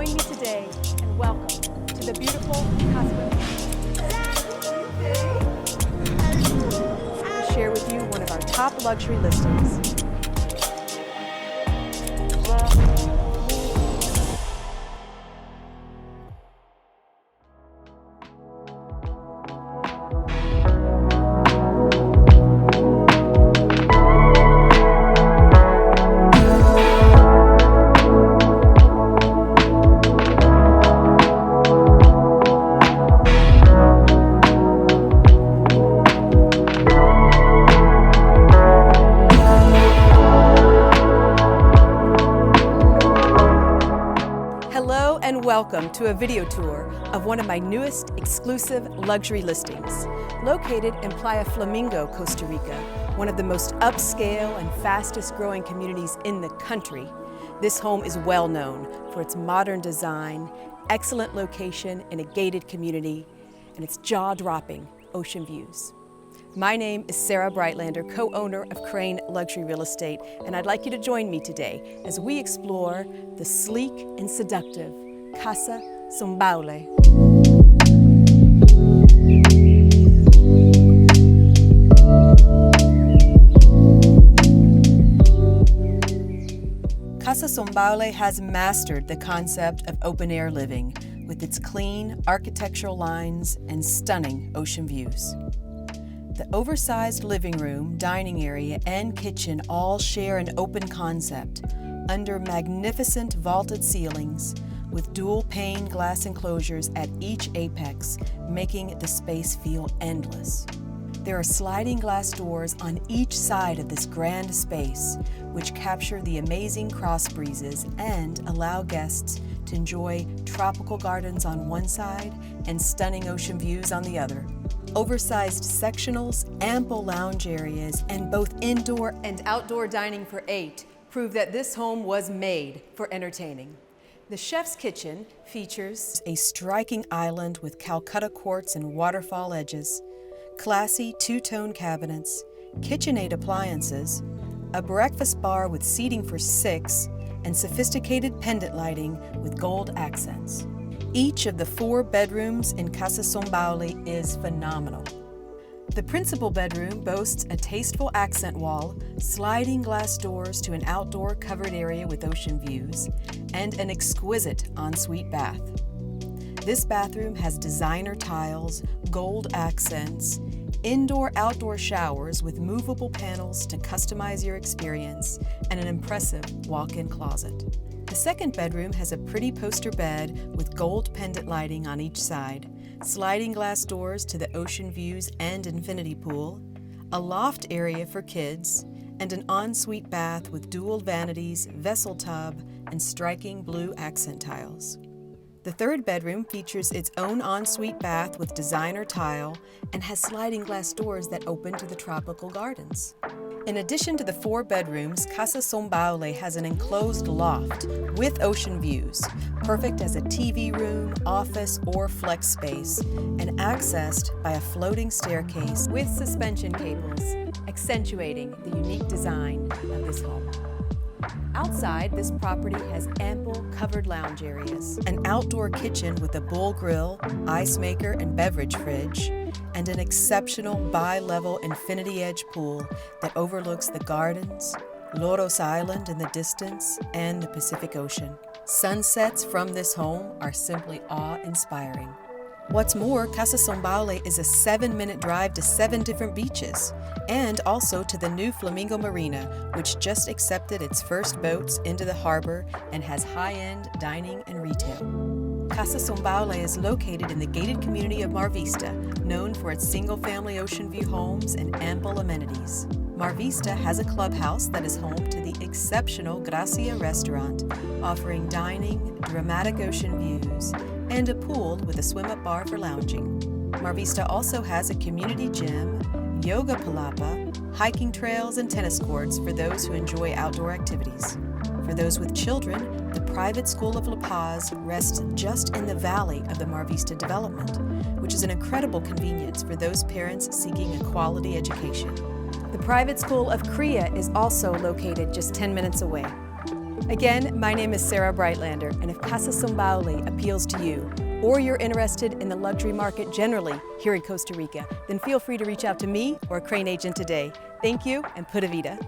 join me today and welcome to the beautiful Casa. We'll share with you one of our top luxury listings. And welcome to a video tour of one of my newest exclusive luxury listings. Located in Playa, Flamingo, Costa Rica, one of the most upscale and fastest growing communities in the country, this home is well known for its modern design, excellent location in a gated community, and its jaw-dropping ocean views. My name is Sarah Breitlander, co-owner of KRAIN Luxury Real Estate, and I'd like you to join me today as we explore the sleek and seductive Casa Sombaile. Casa Sombaile has mastered the concept of open-air living with its clean architectural lines and stunning ocean views. The oversized living room, dining area, and kitchen all share an open concept under magnificent vaulted ceilings with dual pane glass enclosures at each apex, making the space feel endless. There are sliding glass doors on each side of this grand space, which capture the amazing cross breezes and allow guests to enjoy tropical gardens on one side and stunning ocean views on the other. Oversized sectionals, ample lounge areas, and both indoor and outdoor dining for 8 prove that this home was made for entertaining. The chef's kitchen features a striking island with Calcutta quartz and waterfall edges, classy two-tone cabinets, KitchenAid appliances, a breakfast bar with seating for 6, and sophisticated pendant lighting with gold accents. Each of the 4 bedrooms in Casa Sombaile is phenomenal. The principal bedroom boasts a tasteful accent wall, sliding glass doors to an outdoor covered area with ocean views, and an exquisite ensuite bath. This bathroom has designer tiles, gold accents, indoor-outdoor showers with movable panels to customize your experience, and an impressive walk-in closet. The second bedroom has a pretty poster bed with gold pendant lighting on each side, sliding glass doors to the ocean views and infinity pool, a loft area for kids, and an ensuite bath with dual vanities, vessel tub, and striking blue accent tiles. The third bedroom features its own ensuite bath with designer tile and has sliding glass doors that open to the tropical gardens. In addition to the 4 bedrooms, Casa Sombaile has an enclosed loft with ocean views, perfect as a TV room, office, or flex space, and accessed by a floating staircase with suspension cables, accentuating the unique design of this home. Outside, this property has ample covered lounge areas, an outdoor kitchen with a bull grill, ice maker, and beverage fridge, and an exceptional bi-level infinity edge pool that overlooks the gardens, Loros Island in the distance, and the Pacific Ocean. Sunsets from this home are simply awe-inspiring. What's more, Casa Sombaile is a 7-minute drive to 7 different beaches, and also to the new Flamingo Marina, which just accepted its first boats into the harbor and has high-end dining and retail. Casa Sombaile is located in the gated community of Mar Vista, known for its single-family ocean view homes and ample amenities. Mar Vista has a clubhouse that is home to the exceptional Gracia restaurant, offering dining, dramatic ocean views, and a pool with a swim-up bar for lounging. Mar Vista also has a community gym, yoga palapa, hiking trails, and tennis courts for those who enjoy outdoor activities. For those with children, the private school of La Paz rests just in the valley of the Mar Vista development, which is an incredible convenience for those parents seeking a quality education. The private school of KRAIN is also located just 10 minutes away. Again, my name is Sarah Breitlander, and if Casa Sombaile appeals to you, or you're interested in the luxury market generally here in Costa Rica, then feel free to reach out to me or a KRAIN agent today. Thank you, and Pura Vida.